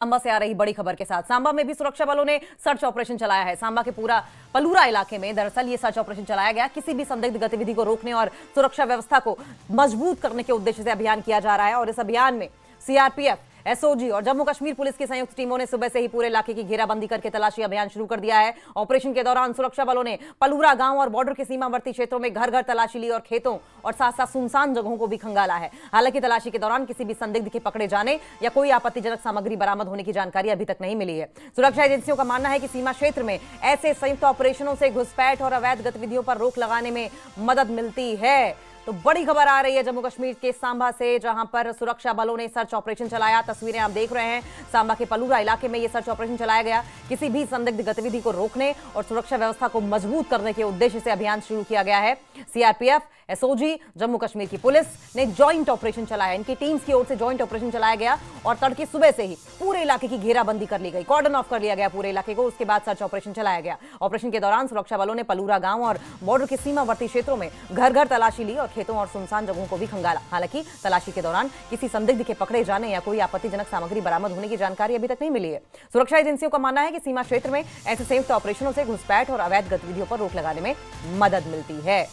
सांबा से आ रही बड़ी खबर के साथ सांबा में भी सुरक्षा बलों ने सर्च ऑपरेशन चलाया है। सांबा के पूरा पलूरा इलाके में दरअसल ये सर्च ऑपरेशन चलाया गया। किसी भी संदिग्ध गतिविधि को रोकने और सुरक्षा व्यवस्था को मजबूत करने के उद्देश्य से अभियान किया जा रहा है। और इस अभियान में सीआरपीएफ, एसओजी और जम्मू कश्मीर पुलिस की संयुक्त टीमों ने सुबह से ही पूरे इलाके की घेराबंदी करके तलाशी अभियान शुरू कर दिया है। ऑपरेशन के दौरान सुरक्षा बलों ने पलूरा गांव और बॉर्डर के सीमावर्ती क्षेत्रों में घर घर तलाशी ली और खेतों और साथ साथ सुनसान जगहों को भी खंगाला है। हालांकि तलाशी के दौरान किसी भी संदिग्ध के पकड़े जाने या कोई आपत्तिजनक सामग्री बरामद होने की जानकारी अभी तक नहीं मिली है। सुरक्षा एजेंसियों का मानना है कि सीमा क्षेत्र में ऐसे संयुक्त ऑपरेशनों से घुसपैठ और अवैध गतिविधियों पर रोक लगाने में मदद मिलती है। तो बड़ी खबर आ रही है जम्मू कश्मीर के सांबा से, जहां पर सुरक्षा बलों ने सर्च ऑपरेशन चलाया। तस्वीरें आप देख रहे हैं, सांबा के पलूरा इलाके में यह सर्च ऑपरेशन चलाया गया। किसी भी संदिग्ध गतिविधि को रोकने और सुरक्षा व्यवस्था को मजबूत करने के उद्देश्य से अभियान शुरू किया गया है। सीआरपीएफ, एसओजी, जम्मू कश्मीर की पुलिस ने ज्वाइंट ऑपरेशन चलाया। इनकी टीम्स की ओर से ज्वाइंट ऑपरेशन चलाया गया और तड़के सुबह से ही पूरे इलाके की घेराबंदी कर ली गई, कॉर्डन ऑफ कर लिया गया पूरे इलाके को। उसके बाद सर्च ऑपरेशन चलाया गया। ऑपरेशन के दौरान सुरक्षा बलों ने पलूरा गांव और बॉर्डर के सीमावर्ती क्षेत्रों में घर घर तलाशी ली और खेतों और सुनसान जगहों को भी खंगाला। हालांकि तलाशी के दौरान किसी संदिग्ध के पकड़े जाने या कोई आपत्तिजनक सामग्री बरामद होने की जानकारी अभी तक नहीं मिली है। सुरक्षा एजेंसियों का मानना है कि सीमा क्षेत्र में ऐसे संयुक्त ऑपरेशनों से घुसपैठ और अवैध गतिविधियों पर रोक लगाने में मदद मिलती है।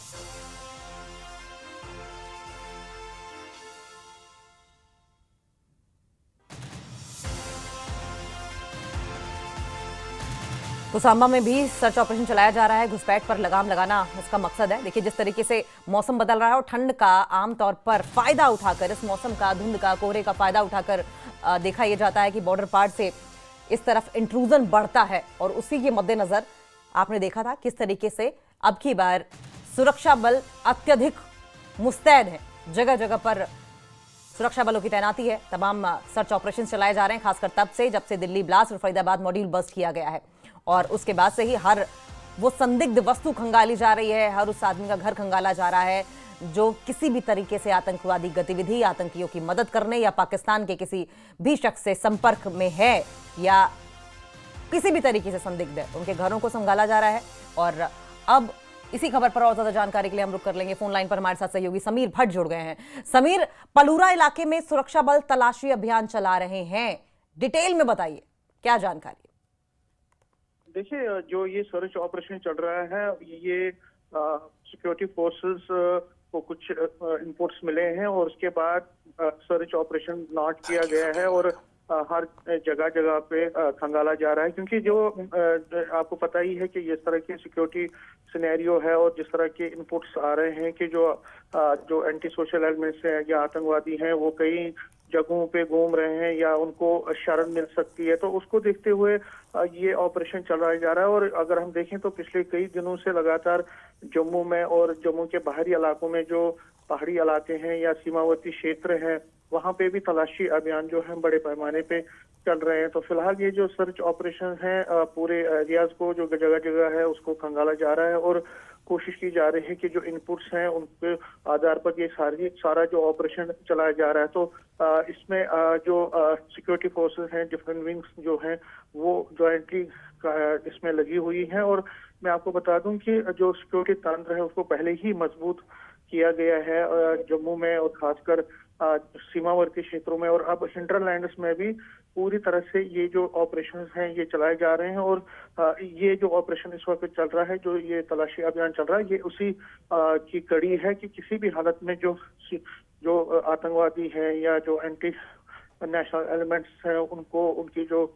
तो सांबा में भी सर्च ऑपरेशन चलाया जा रहा है। घुसपैठ पर लगाम लगाना इसका मकसद है। देखिए, जिस तरीके से मौसम बदल रहा है और ठंड का आमतौर पर फायदा उठाकर, इस मौसम का, धुंध का, कोहरे का फायदा उठाकर देखा यह जाता है कि बॉर्डर पार से इस तरफ इंट्रूजन बढ़ता है। और उसी के मद्देनजर आपने देखा था किस तरीके से अब की बार सुरक्षा बल अत्यधिक मुस्तैद है। जगह जगह पर सुरक्षा बलों की तैनाती है। तमाम सर्च ऑपरेशन चलाए जा रहे हैं, खासकर तब से जब से दिल्ली ब्लास्ट और फरीदाबाद मॉड्यूल बस्ट किया गया है। और उसके बाद से ही हर वो संदिग्ध वस्तु खंगाली जा रही है, हर उस आदमी का घर खंगाला जा रहा है जो किसी भी तरीके से आतंकवादी गतिविधि, आतंकियों की मदद करने या पाकिस्तान के किसी भी शख्स से संपर्क में है या किसी भी तरीके से संदिग्ध है, उनके घरों को खंगाला जा रहा है। और अब इसी खबर पर और ज्यादा जानकारी के लिए हम रुक कर लेंगे। फोन लाइन पर हमारे साथ सहयोगी समीर भट्ट जुड़ गए हैं। समीर, पलूरा इलाके में सुरक्षा बल तलाशी अभियान चला रहे हैं, डिटेल में बताइए क्या जानकारी? देखिए, जो ये सर्च ऑपरेशन चल रहा है, ये सिक्योरिटी फोर्सेस को कुछ इनपुट्स मिले हैं और उसके बाद सर्च ऑपरेशन लॉन्च किया गया है और हर जगह जगह पे खंगाला जा रहा है। क्योंकि जो आपको पता ही है कि इस तरह की सिक्योरिटी सिनेरियो है और जिस तरह के इनपुट्स आ रहे हैं कि जो एंटी सोशल एलिमेंट्स हैं या आतंकवादी हैं वो कई जगहों पे घूम रहे हैं या उनको शरण मिल सकती है, तो उसको देखते हुए ये ऑपरेशन चलाया जा रहा है। और अगर हम देखें तो पिछले कई दिनों से लगातार जम्मू में और जम्मू के बाहरी इलाकों में जो पहाड़ी इलाके हैं या सीमावर्ती क्षेत्र हैं, वहां पे भी तलाशी अभियान जो है बड़े पैमाने पे चल रहे हैं। तो फिलहाल ये जो सर्च ऑपरेशन है पूरे एरियाज को जो जगह जगह है उसको खंगाला जा रहा है और कोशिश की जा रही है कि जो इनपुट्स हैं उनके आधार पर ये सारा जो ऑपरेशन चलाया जा रहा है। तो इसमें जो सिक्योरिटी फोर्सेस हैं, डिफरेंट विंग्स जो हैं, वो जॉइंटली इसमें लगी हुई हैं। और मैं आपको बता दूं कि जो सिक्योरिटी तंत्र है उसको पहले ही मजबूत किया गया है जम्मू में और खासकर सीमावर्ती क्षेत्रों में, और अब हिंटरलैंड्स में भी पूरी तरह से ये जो ऑपरेशन हैं ये चलाए जा रहे हैं। और ये जो ऑपरेशन इस वक्त चल रहा है, जो ये तलाशी अभियान चल रहा है, ये उसी की कड़ी है कि किसी भी हालत में जो आतंकवादी हैं या जो एंटी नेशनल एलिमेंट्स हैं उनको, उनकी जो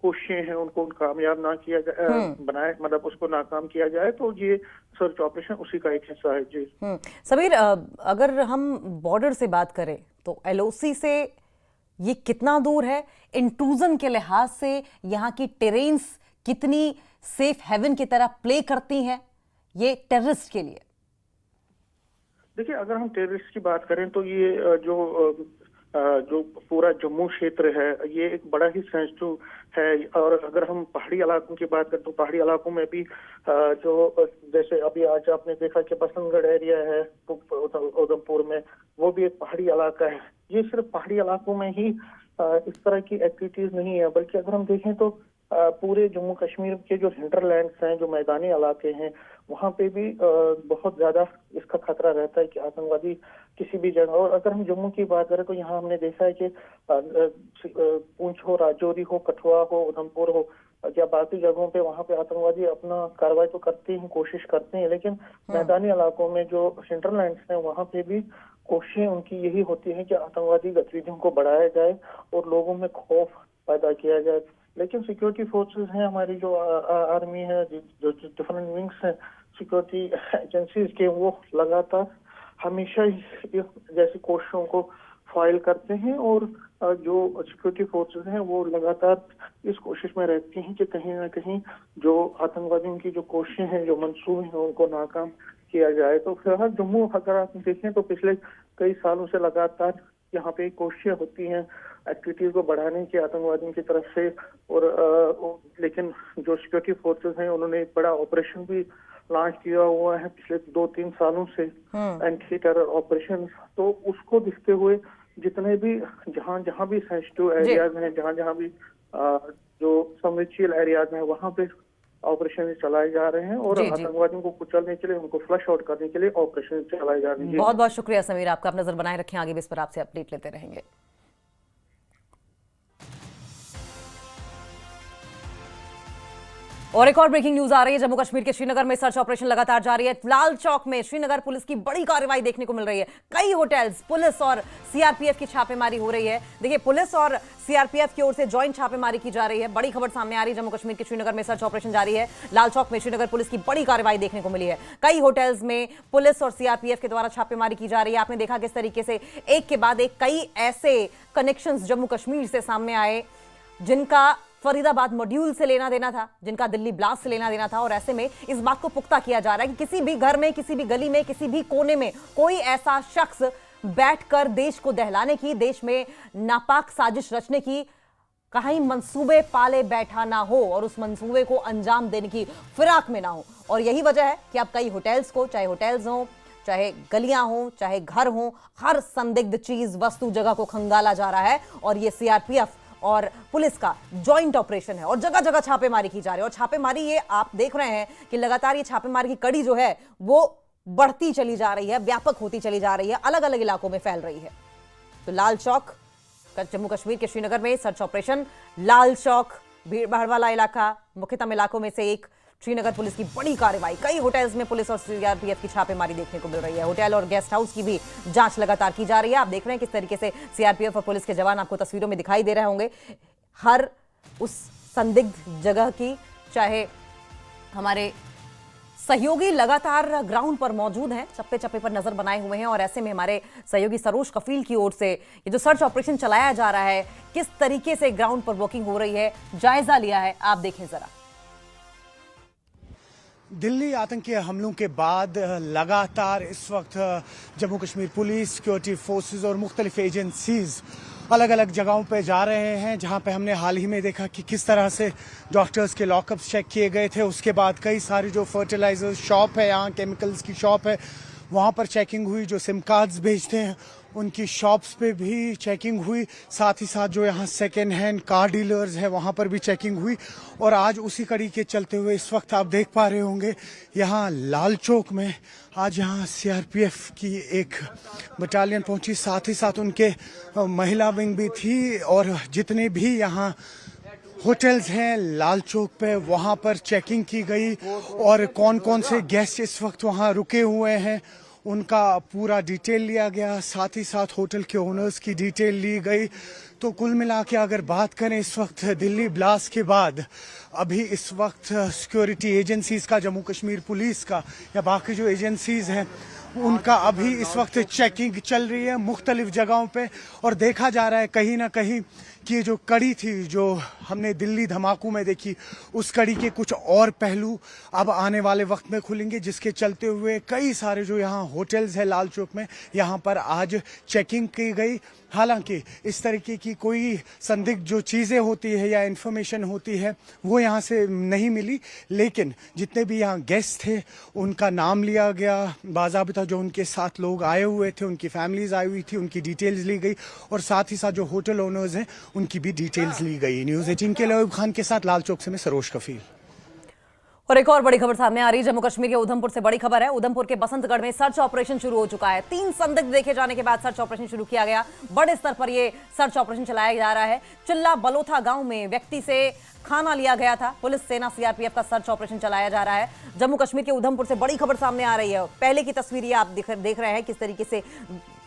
कोशिशें हैं उनको कामयाब ना किया जाए, बनाए, मतलब उसको नाकाम किया जाए। तो ये सर्च ऑपरेशन उसी का एक हिस्सा है। जी समीर, अगर हम बॉर्डर से बात करें तो एलओसी से ये कितना दूर है? इंट्रूजन के लिहाज से यहाँ की टेरेन्स कितनी सेफ हेवन की तरह प्ले करती हैं ये टेररिस्ट के लिए? देखिए, अगर हम टेररिस्ट की बात करें तो ये जो पूरा जम्मू क्षेत्र है ये एक बड़ा ही सेंसिटिव है। और अगर हम पहाड़ी इलाकों की बात करें तो पहाड़ी इलाकों में भी जो जैसे अभी आज आपने देखा कि बसंतगढ़ एरिया है उधमपुर में, वो भी एक पहाड़ी इलाका है। ये सिर्फ पहाड़ी इलाकों में ही इस तरह की एक्टिविटीज नहीं है, बल्कि अगर हम देखें तो पूरे जम्मू कश्मीर के जो हिंटरलैंड्स हैं, जो मैदानी इलाके हैं, वहाँ पे भी बहुत ज्यादा इसका खतरा रहता है कि आतंकवादी किसी भी जगह। और अगर हम जम्मू की बात करें तो यहाँ हमने देखा है कि पुंछ हो, राजौरी हो, कठुआ हो, उधमपुर हो या बाकी जगहों पे, वहाँ पे आतंकवादी अपना कार्रवाई तो करते हैं, कोशिश करते हैं, लेकिन मैदानी इलाकों में जो हिंटरलैंड्स हैं वहाँ पे भी कोशिशें उनकी यही होती है कि आतंकवादी गतिविधियों को बढ़ाया जाए और लोगों में खौफ पैदा किया जाए। लेकिन सिक्योरिटी फोर्सेस हैं हमारी, जो आर्मी है, जो डिफरेंट विंग्स हैं सिक्योरिटी एजेंसीज के, वो लगातार हमेशा ही जैसी कोशिशों को फाइल करते हैं और जो सिक्योरिटी फोर्सेस हैं वो लगातार इस कोशिश में रहती हैं कि कहीं ना कहीं जो आतंकवादियों की जो कोशिशें हैं, जो मंसूबे हैं, उनको नाकाम किया जाए। तो फिलहाल जम्मू अगर आप देखें तो पिछले कई सालों से लगातार यहाँ पे कोशिशें होती हैं एक्टिविटीज को बढ़ाने की आतंकवादियों की तरफ से, और लेकिन जो सिक्योरिटी फोर्सेस हैं उन्होंने एक बड़ा ऑपरेशन भी लॉन्च किया हुआ है पिछले 2-3 सालों से, एंटी टेरर ऑपरेशन। तो उसको देखते हुए जितने भी जहाँ भी सेंसिटिव एरियाज हैं, जहाँ भी जो संवेदनशील एरियाज हैं, वहाँ पे ऑपरेशन चलाए जा रहे हैं और आतंकवादियों को कुचलने के लिए, उनको फ्लश आउट करने के लिए ऑपरेशन चलाए जा रहे हैं। बहुत बहुत शुक्रिया समीर, आपका। आप नजर बनाए रखें, आगे भी इस पर आपसे अपडेट लेते रहेंगे। और एक और ब्रेकिंग न्यूज आ रही है। जम्मू कश्मीर के श्रीनगर में सर्च ऑपरेशन लगातार जारी है। लाल चौक में श्रीनगर पुलिस की बड़ी कार्रवाई देखने को मिल रही है। कई होटल्स, पुलिस और सीआरपीएफ की छापेमारी हो रही है। देखिए, पुलिस और सीआरपीएफ की ओर से ज्वाइंट छापेमारी की जा रही है। बड़ी खबर सामने आ रही है, जम्मू कश्मीर के श्रीनगर में सर्च ऑपरेशन जारी है। लाल चौक में श्रीनगर पुलिस की बड़ी कार्रवाई देखने को मिली है। कई होटल्स में पुलिस और सीआरपीएफ के द्वारा छापेमारी की जा रही है। आपने देखा किस तरीके से एक के बाद एक कई ऐसे कनेक्शंस जम्मू कश्मीर से सामने आए जिनका फरीदाबाद मॉड्यूल से लेना देना था, जिनका दिल्ली ब्लास्ट से लेना देना था। और ऐसे में इस बात को पुख्ता किया जा रहा है कि किसी भी घर में, किसी भी गली में, किसी भी कोने में कोई ऐसा शख्स बैठकर देश को दहलाने की, देश में नापाक साजिश रचने की कहीं मंसूबे पाले बैठा ना हो और उस मंसूबे को अंजाम देने की फिराक में ना हो। और यही वजह है कि अब कई होटल्स को, चाहे होटल्स हों, चाहे गलियां हों, चाहे घर हों, हर संदिग्ध चीज, वस्तु, जगह को खंगाला जा रहा है। और ये सीआरपीएफ और पुलिस का जॉइंट ऑपरेशन है और जगह जगह छापेमारी की जा रही है। और छापेमारी, ये आप देख रहे हैं कि लगातार ये छापेमारी की कड़ी जो है वो बढ़ती चली जा रही है, व्यापक होती चली जा रही है, अलग अलग इलाकों में फैल रही है। तो लाल चौक, जम्मू कश्मीर के श्रीनगर में सर्च ऑपरेशन। लाल चौक भीड़ भाड़ वाला इलाका, मुख्यतम इलाकों में से एक। श्रीनगर पुलिस की बड़ी कार्रवाई, कई होटल्स में पुलिस और सीआरपीएफ की छापेमारी देखने को मिल रही है। होटल और गेस्ट हाउस की भी जांच लगातार की जा रही है। आप देख रहे हैं किस तरीके से सीआरपीएफ और पुलिस के जवान आपको तस्वीरों में दिखाई दे रहे होंगे। हर उस संदिग्ध जगह की, चाहे हमारे सहयोगी लगातार ग्राउंड पर मौजूद हैं, चप्पे चप्पे पर नजर बनाए हुए हैं। और ऐसे में हमारे सहयोगी सरोज कफील की ओर से ये जो सर्च ऑपरेशन चलाया जा रहा है, किस तरीके से ग्राउंड पर वर्किंग हो रही है, जायजा लिया है, आप देखें जरा। दिल्ली आतंकी हमलों के बाद लगातार इस वक्त Jammu Kashmir police, security forces और मुख्तलिफ एजेंसीज अलग अलग जगहों पे जा रहे हैं, जहां पे हमने हाल ही में देखा कि किस तरह से डॉक्टर्स के लॉकअप्स चेक किए गए थे। उसके बाद कई सारी जो फर्टिलाइजर शॉप है, यहाँ केमिकल्स की शॉप है, वहाँ पर चेकिंग हुई। जो सिम कार्ड्स भेजते हैं उनकी शॉप्स पे भी चेकिंग हुई। साथ ही साथ जो यहाँ सेकेंड हैंड कार डीलर्स हैं वहाँ पर भी चेकिंग हुई। और आज उसी कड़ी के चलते हुए इस वक्त आप देख पा रहे होंगे यहाँ लाल चौक में आज यहाँ सीआरपीएफ की एक बटालियन पहुंची, साथ ही साथ उनके महिला विंग भी थी। और जितने भी यहाँ होटल्स हैं लाल चौक पे, वहाँ पर चेकिंग की गई और कौन कौन से गेस्ट इस वक्त वहाँ रुके हुए हैं उनका पूरा डिटेल लिया गया। साथ ही साथ होटल के ओनर्स की डिटेल ली गई। तो कुल मिला के अगर बात करें इस वक्त दिल्ली ब्लास्ट के बाद अभी इस वक्त सिक्योरिटी एजेंसीज का, जम्मू कश्मीर पुलिस का या बाकी जो एजेंसीज हैं उनका अभी इस वक्त चेकिंग चल रही है मुख्तलिफ जगहों पे। और देखा जा रहा है कहीं ना कहीं कि ये जो कड़ी थी जो हमने दिल्ली धमाकों में देखी, उस कड़ी के कुछ और पहलू अब आने वाले वक्त में खुलेंगे, जिसके चलते हुए कई सारे जो यहाँ होटल्स है लाल चौक में, यहाँ पर आज चेकिंग की गई। हालांकि इस तरीके की कोई संदिग्ध जो चीज़ें होती है या इन्फॉर्मेशन होती है वो यहाँ से नहीं मिली, लेकिन जितने भी यहाँ गेस्ट थे उनका नाम लिया गया, बाज़ाबिता जो उनके साथ लोग आए हुए थे उनकी फैमिलीज आई हुई थी, उनकी डिटेल्स ली गई और साथ ही साथ जो होटल ओनर्स हैं उनकी भी डिटेल्स ली गई। न्यूज़ 18 के लिए अयूब खान के साथ लाल चौक से मैं सरोज कफील। और एक और बड़ी खबर सामने आ रही है, जम्मू कश्मीर के उधमपुर से बड़ी खबर है। उधमपुर के बसंतगढ़ में सर्च ऑपरेशन शुरू हो चुका है। 3 संदिग्ध देखे जाने के बाद सर्च ऑपरेशन शुरू किया गया। बड़े स्तर पर यह सर्च ऑपरेशन चलाया जा रहा है। चिल्ला बलोथा गांव में व्यक्ति से खाना लिया गया था। पुलिस, सेना, सीआरपीएफ का सर्च ऑपरेशन चलाया जा रहा है। जम्मू कश्मीर के उधमपुर से बड़ी खबर सामने आ रही है। पहले की तस्वीर ये आप देख रहे हैं, किस तरीके से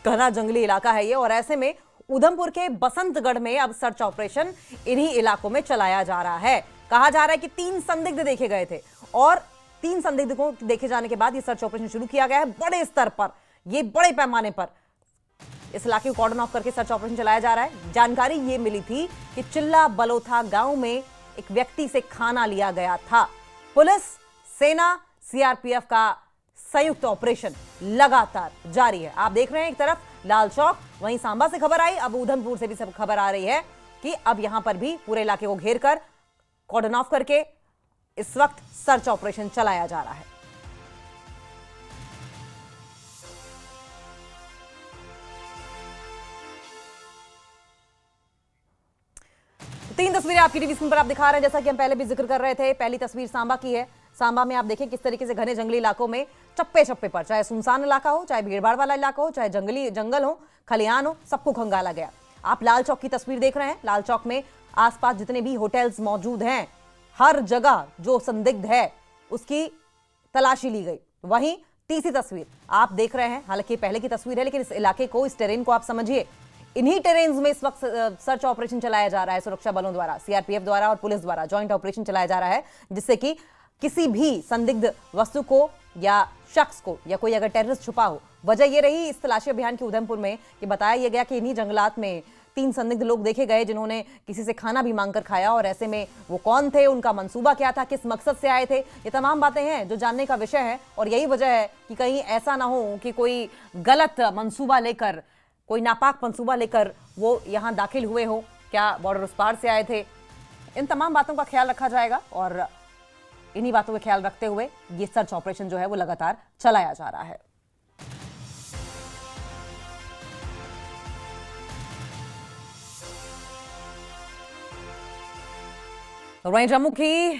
घना जंगली इलाका है ये, और ऐसे में उधमपुर के बसंतगढ़ में अब सर्च ऑपरेशन इन्हीं इलाकों में चलाया जा रहा है। कहा जा रहा है कि 3 संदिग्ध देखे गए थे और 3 संदिग्ध को देखे जाने के बाद ये सर्च ऑपरेशन शुरू किया गया है। बड़े स्तर पर, ये बड़े पैमाने पर इस इलाके को कॉर्डन ऑफ करके सर्च ऑपरेशन चलाया जा रहा है। जानकारी ये मिली थी कि चिल्ला बलोथा गांव में एक व्यक्ति से खाना लिया गया था। पुलिस, सेना, सीआरपीएफ का संयुक्त ऑपरेशन लगातार जारी है। आप देख रहे हैं एक तरफ लाल चौक, वहीं सांबा से खबर आई, अब उधमपुर से भी सब खबर आ रही है कि अब यहां पर भी पूरे इलाके को घेर कर कॉर्डन ऑफ करके इस वक्त सर्च ऑपरेशन चलाया जा रहा है। तीन तस्वीरें आपकी टीवी स्क्रीन पर आप दिखा रहे हैं, जैसा कि हम पहले भी जिक्र कर रहे थे। पहली तस्वीर सांबा की है। सांबा में आप देखें किस तरीके से घने जंगली इलाकों में चप्पे चप्पे पर, चाहे सुनसान इलाका हो, चाहे भीड़भाड़ वाला इलाका हो, चाहे जंगल हो, खलिहान हो, सबको खंगाला गया। आप लाल चौक की तस्वीर देख रहे हैं। लाल चौक में आसपास जितने भी होटल्स मौजूद हैं, हर जगह जो संदिग्ध है उसकी तलाशी ली गई। वहीं तीसरी तस्वीर आप देख रहे हैं, हालांकि पहले की तस्वीर है, लेकिन इस इलाके को, इस टेरेन को आप समझिए। इन्हीं टेरेन्स में इस वक्त सर्च ऑपरेशन चलाया जा रहा है। सुरक्षा बलों द्वारा, सीआरपीएफ द्वारा और पुलिस द्वारा जॉइंट ऑपरेशन चलाया जा रहा है, जिससे कि किसी भी संदिग्ध वस्तु को या शख्स को या कोई अगर टेररिस्ट छुपा हो। वजह यह रही इस तलाशी अभियान की उधमपुर में कि बताया यह गया कि इन्हीं जंगलात में 3 संदिग्ध लोग देखे गए जिन्होंने किसी से खाना भी मांगकर खाया, और ऐसे में वो कौन थे, उनका मंसूबा क्या था, किस मकसद से आए थे, ये तमाम बातें हैं जो जानने का विषय है। और यही वजह है कि कहीं ऐसा ना हो कि कोई गलत मंसूबा लेकर, कोई नापाक मंसूबा लेकर वो यहाँ दाखिल हुए हो, क्या बॉर्डर उस पार से आए थे। इन तमाम बातों का ख्याल रखा जाएगा और इन्हीं बातों का ख्याल रखते हुए ये सर्च ऑपरेशन जो है वो लगातार चलाया जा रहा है। वहीं जम्मू की